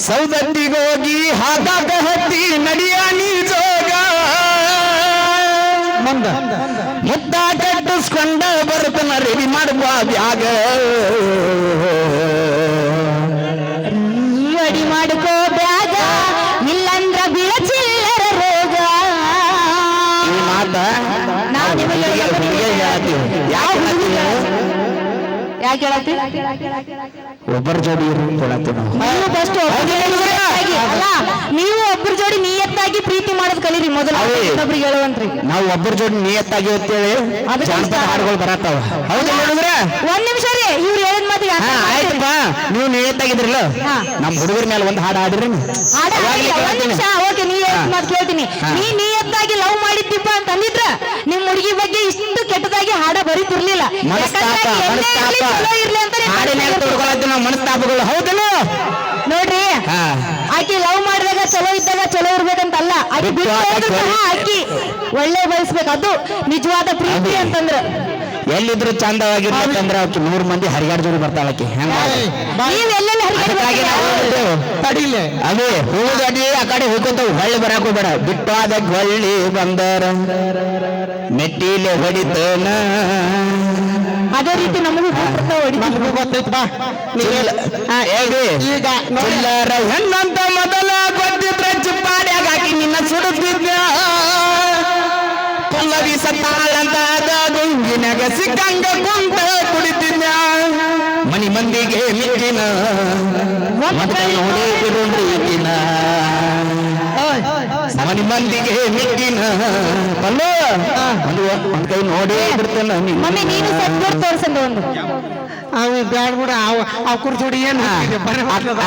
ಸೌದತ್ತಿಗೋಗಿ ಹಾದಾಗ ಹತ್ತಿ ನಡಿಯ ನೀ ಜೋಗ ಮುತ್ತ ಕಟ್ಟಿಸ್ಕೊಂಡ ಬರ್ತನ ರೆಡಿ ಮಾಡುವ ಬ್ಯಾಗ ರೆಡಿ ಮಾಡ್ಕೋ ಬ್ಯಾಗ ಇಲ್ಲಂದ್ರ ಬೀಳಚಿಲ್ಲರ ರೋಗ ಈ ಮಾತ ಯಾಕೆ ಹೇಳತ್ತಿ ಒಬ್ಬರ ಜೋಡಿ ನೀವು ಒಬ್ಬರ ಜೋಡಿ ನಿಯತ್ತಾಗಿ ಪ್ರೀತಿ ಮಾಡೋದ್ ಕಲೀರಿ ಮೊದಲು ಇನ್ನೊಬ್ರಿಗೆ ಹೇಳುವಂತ್ರಿ ನಾವು ಒಬ್ಬರ ಜೋಡಿ ನಿಯತ್ತಾಗಿ ಅಂತೇಳಿ ಹಾಡುಗಳು ಬರತ್ತಾವ ಹೌದು ಹೇಳಿದ್ರೆ ಒಂದ್ ನಿಮಿಷ ರೀ ಇವ್ರು ಹೇಳಿದ ಮಾತಿಗೆ ಆಯ್ತಪ್ಪ ನೀವು ನಿಯತ್ತಾಗಿದ್ರಲ್ಲ ನಮ್ ಹುಡುಗರ ಮೇಲೆ ಒಂದು ಹಾಡು ಹಾಡ್ರಿ ಓಕೆ ನೀ ಮಾತು ಕೇಳ್ತೀನಿ ನೀ ನಿಯತ್ತಾಗಿ ಲವ್ ಮಾಡಿದ್ದೀಪ ಅಂತ ಅಂದಿದ್ರ ನಿಮ್ ಹುಡುಗಿ ಬಗ್ಗೆ ಇಷ್ಟು ಕೆಟ್ಟದಾಗಿ ಹಾಡ ಬರೀತಿರ್ಲಿಲ್ಲ ಇರ್ಲಿ ಅಂತ ನಾವು ಮನಸ್ತಾಪಗಳು ಹೌದಲ್ಲ ನೋಡ್ರಿ ಆಕಿ ಲವ್ ಮಾಡಿದಾಗ ಚಲೋ ಇದ್ದಾಗ ಚಲೋ ಇರ್ಬೇಕಂತಲ್ಲ ಆಕಿ ಬಿಟ್ಟು ಆಕಿ ಒಳ್ಳೆ ಬಯಸ್ಬೇಕು ಅದು ನಿಜವಾದ ಪ್ರೀತಿ ಅಂತಂದ್ರ ಎಲ್ಲಿದ್ರು ಚಂದವಾಗಿರ್ಬೇಕಂದ್ರೆ ಆಕಿ 100 ಮಂದಿ ಹರಿಗಾಡ ಜೋಡಿ ಬರ್ತಾಳಕಿ ಅದೇ ಹೂಗಡಿ ಆ ಕಡೆ ಹೋಗ್ಕೊಂತ ಹೊಳ್ಳಿ ಬರಾಕು ಬೇಡ ಬಿಟ್ಟಾದ ಹೊಳ್ಳಿ ಬಂದರ ಮೆಟ್ಟಿಲೆ ಹೊಡಿತನ ಅದೇ ರೀತಿ ನಮಗೂ ಚಿಲ್ಲರ ಹೆಣ್ಣಂತ ಮೊದಲ ಗೊತ್ತಿದ್ರೆ ಚಿಪ್ಪಾಡ್ಯಾಗ ಹಾಕಿ ನಿನ್ನ ಸುಡುತ್ತಿದ್ದ ಪಲ್ಲವಿ ಸತ್ತಾಳಂತ ಗುಂಗಿನಾಗ ಸಿಕ್ಕಂಗ ಕುಂತ ಕುಡಿತಿದ್ದ ಮನಿ ಮಂದಿಗೆ ಮಿಕ್ಕಿನ ನೋಡಿ ಬಿಡುಂಡಿನ ಮನಿ ಮಂದಿಗೆ ಮಿಕ್ಕಿನ ಪಲ್ಲು ಒಂದ್ ಕೈ ನೋಡಿ ಬಿಡ್ತೇನೆ ನೀನು ಸದ್ಗುರು ತೋರ್ಸಂದ ಒಂದು ಬ್ಯಾಡ್ ಬಿಡ ಅವ್ರ ಜೋಡಿ ಏನು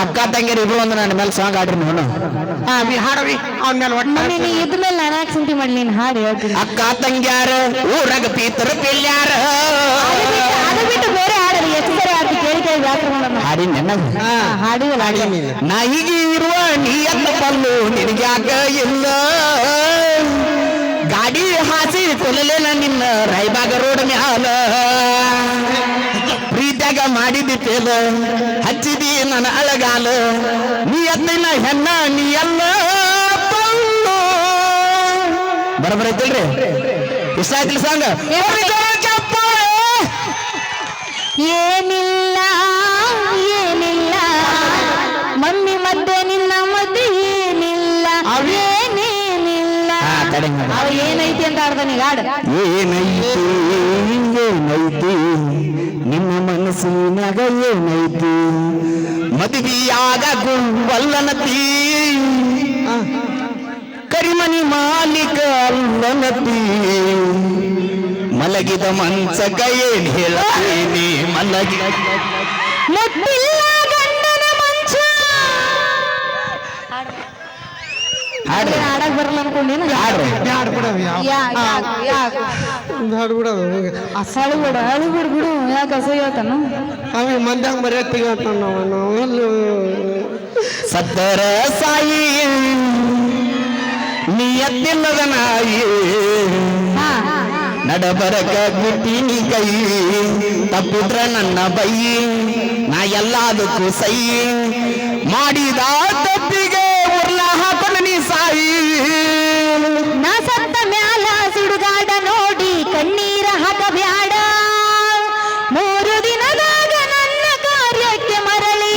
ಅಕ್ಕ ತಂಗಿಯರು ಇಬ್ರು ಒಂದು ನನ್ನ ಮೇಲೆ ಸಾಂಗ್ ಆಡ್ರಿ ನೋಡು ಹಾಡವಿ ಅವನ ಮೇಲೆ ಒಟ್ಟು ನೀ ಇದ್ದ ಮೇಲೆ ನಾನು ಯಾಕೆ ಚಿಂತೆ ಮಾಡಿ ನೀನು ಹಾಡು ಹೇಳ್ತೀನಿ ಅಕ್ಕ ತಂಗ್ಯಾರ ಊರಾಗ ಪೀತರ ಪಿಲ್ಯಾರ ಅದು ಬಿಟ್ಟು ಬೇರೆ ಹಾಡರಿ ಎಷ್ಟು ಸರಿ ಹಾಡ್ತಿ ಕೇಳಿ ಕೇಳಿ ವ್ಯಾಕರಣ ಹಾಡಿ ನೆನ್ನ ಹಾಡಿವಲ್ಲ ನಾ ಈಗ ಇರುವ ನೀಯತ್ತ ಪಲ್ಲು ನಿನಗ್ಯಾಕ ಇಲ್ಲ ಗಾಡಿ ಹಾಸಿ ಕೊಲ್ಲಲೇನ ನಿನ್ನ ರಾಯಬಾಗ ರೋಡ್ ಮ್ಯಾಲ ಪ್ರೀತ್ಯಾಗ ಮಾಡಿದಿತ್ತೇಲ ಹಚ್ಚಿದಿ ನನ್ನ ಅಳಗಾಲ ನೀ ಎತ್ತಿನ ಹೆಣ್ಣ ನೀ ಎಲ್ಲ ಬರಬರೈತಿಲ್ರಿ ಇಷ್ಟ ಆಯ್ತಿಲ್ಲ ಸಾಂಗ್ ಏನಿಲ್ಲ ಏನಿಲ್ಲ ಮಮ್ಮಿ ಮಧ್ಯೆ ನಿನ್ನ ಮಧ್ಯೆ ಏನಿಲ್ಲ ಏನೇನಿಲ್ಲ ಅವ ಏನೈತಿ ಅಂತ ಆಡ್ದಾನೆ ಹಾಡು ಏನೈತಿ ಏನೈತಿ ನಿಮ್ಮ ಮನಸ್ಸಿನಾಗ ಏನೈತಿ ಮದುವೆಯಾಗ ಗುಂಬಲ್ಲನತಿ ಕರಿಮನಿ ಮಾಲೀಕ ಅಲ್ಲನತಿ ಮಲಗಿದ ಮಂಚಗ ಏನ್ ಹೇಳ್ತೀನಿ ಮಲಗಿ ಮುತ್ತಿಲ್ಲ ಗಂಡನ ಮಂಚ ಹಾಡಕ್ ಬರಲ್ಲ ಅನ್ಕೊಂಡೇನು ಅಳುಬಿಡ್ ಬಿಡು ಯಾಕೆ ಅಸಹ್ಯತಾನ ಅವಿ ಮಂದ್ಯಾಗ ಮರ್ಯಾತಿಗ ಸತ್ತರ ಸಾಯಿ ನಿಯತ್ತಿಲ್ಲದ ನಾಯಿ ನಡಬರಕ ಗುಟ್ಟಿನಿ ಕೈ ತಪ್ಪಿದ್ರ ನನ್ನ ಬೈ ನಾ ಎಲ್ಲದಕ್ಕೂ ಸೈ ಮಾಡಿದ ತಪ್ಪಿಗೆ ಉರ್ಲ ಹಾಕೊಂಡು ನೀ ಸಾಯಿ ನಾ ಸತ್ತ ಮ್ಯಾಲ ಸುಡುಗಾಡ ನೋಡಿ ಕಣ್ಣೀರ ಹಾಕಬ್ಯಾಡ 3 ದಿನದಾಗ ನನ್ನ ಕಾರ್ಯಕ್ಕೆ ಮರಳಿ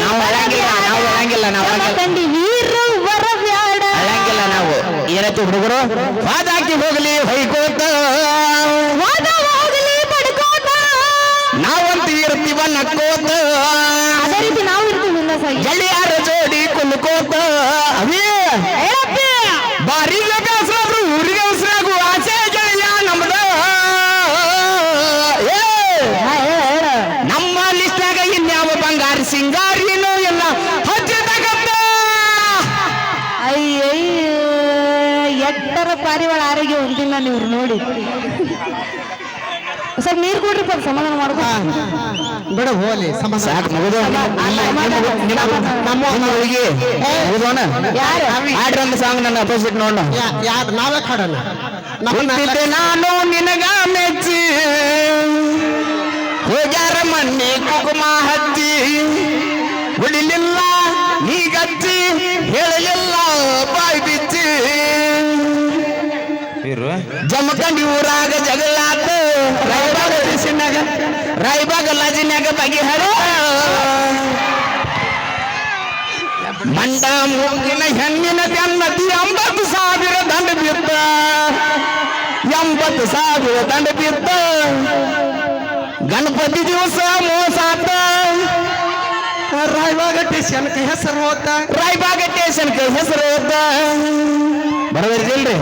ಕಂಡಿ ವೀರು ಬರಬ್ಯಾಡ ಅಳಂಗಿಲ್ಲ ನಾವು ಏನೈತಿ ಹುಡುಗರು ವಾದಾಕಿ ಹೋಗಲಿ ಹೊಯ್ಕೋತ ವಾದ ಹೋಗಲಿ ಪಡ್ಕೋತ ನಾವಂತ ಇರ್ತೀವ ನಕ್ಕೋತ ಅದೇ ರೀತಿ ನಾವು ಇರ್ತೀವಿ ಗೆಳೆಯರ ಜೋಡಿ ಕುಲ್ಕೋತ ಅವೇ ಬಾರಿಗೆ ಬೇಸರಾದ್ರು ಊರಿಗೆ ಹೆಸರಾಗು ಆಸೆ ಗೆಳೆಯ ನಮ್ದ ನಮ್ಮ ಲಿಸ್ಟ್ನಾಗ ಇನ್ಯಾವ ಬಂಗಾರಿ ಸಿಂಗಾರಿನೂ ಇಲ್ಲ ಹಚ್ಚಿದಾಗತ್ತ ಅಯ್ಯಯ್ಯ ಎಟ್ಟರ ಪಾರಿವಾಳ ಆರೋಗ್ಯ ಹೊಂದಿಲ್ಲ ನೀವು ನೋಡಿ ಸರ್ ನೀರು ಕೊಡ್ರಿ ಸಮಾಧಾನ ಮಾಡ್ಕೊ ಬಿಡ ಹೋಲಿ ಸಾಕು ಮಗುದು ಆಡ್ರಿ ಒಂದು ಸಾಂಗ್ ನನ್ನ ಅಪೋಸಿಟ್ ನೋಡ ನಾವೇ ಹಾಡೋಣ ನಾನು ನಿನಗ ಮೆಚ್ಚಿ ಹೋಗ್ಯಾರ ಮಣ್ಣಿ ಕುಕುಮ ಹಚ್ಚಿ ಹಚ್ಚಿ ಹೇಳಲಿಲ್ಲ ಬಾಯಿ ಬಿಚ್ಚಿ ಜಮಖಂಡಿ ಊರಾಗ ಜಗಳಾತ ರಾಯಬಾಗ ಲಾಜಿನ್ಯಾಗ ಬಗೆಹರ ಮಂಡ ಮೂಗಿನ ಹೆಣ್ಣಿನ ಜನ್ನತಿ 80,000 ದಂಡ ಬಿದ್ದ 80,000 ದಂಡ ಬಿದ್ದ ಗಣಪತಿ ದಿವಸ ಮೋಸಾತ ರಾಯಬಾಗ ಸ್ಟೇಷನ್ಗೆ ಹೆಸರು ಹೋತ ರಾಯಬಾಗ ಸ್ಟೇಷನ್ಗೆ ಹೆಸರು ಹೋತ ಬರೋದಿಲ್ರಿ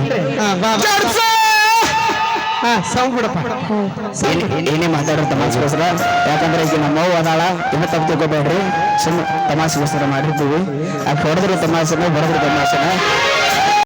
ಸೌಂಡ್ ಬಿಡಪ್ಪ ಏನೇ ಮಾತಾಡೋ ತಮಾಷೆಗೋಸ್ಕರ ಯಾಕಂದ್ರೆ ಈಗ ನಮ್ಮ ಅವ್ವ ಅದಾಳ ಇನ್ನೂ ತಪ್ಪು ತಿಳ್ಕೊಬೇಡ್ರಿ ಸುಮ್ಮನೆ ತಮಾಷೆಗೋಸ್ಕರ ಮಾಡಿರ್ತೀವಿ ಆ ಹೊಡೆದ್ರು ತಮಾಷೆನ ಬಡದ್ರು ತಮಾಷೆನ